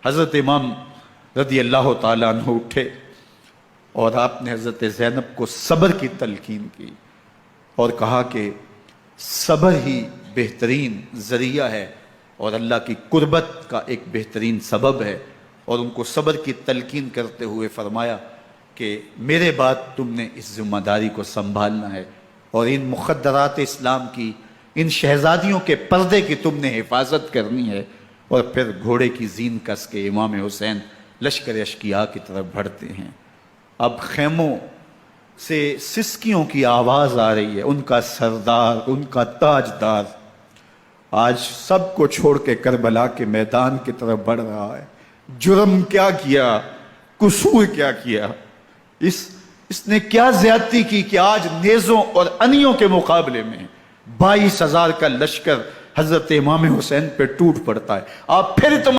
हज़रत इमाम रदी अल्लाह ताला अन्हु उठे और आपने हज़रत ज़ैनब को सब्र की तलकीन की और कहा कि सब्र ही बेहतरीन ज़रिया है और अल्लाह की कुर्बत का एक बेहतरीन सबब है। और उनको सब्र की तलकीन करते हुए फरमाया कि मेरे बाद तुमने इस जिम्मेदारी को संभालना है और इन मुक़द्दरात इस्लाम की, इन शहज़ादियों के पर्दे की तुमने हिफाजत करनी है। और फिर घोड़े की जीन कस के इमाम हुसैन लश्कर अश्किया की तरफ बढ़ते हैं। अब खेमों से सिसकियों की आवाज़ आ रही है। उनका सरदार, उनका ताजदार आज सबको छोड़ के करबला के मैदान की तरफ बढ़ रहा है। जुर्म क्या किया, कसूर क्या किया, इसने क्या ज्यादती की कि आज नेज़ों और अनियों के मुकाबले में 22,000 का लश्कर हजरत इमाम हुसैन पे टूट पड़ता है। आप फिर तुम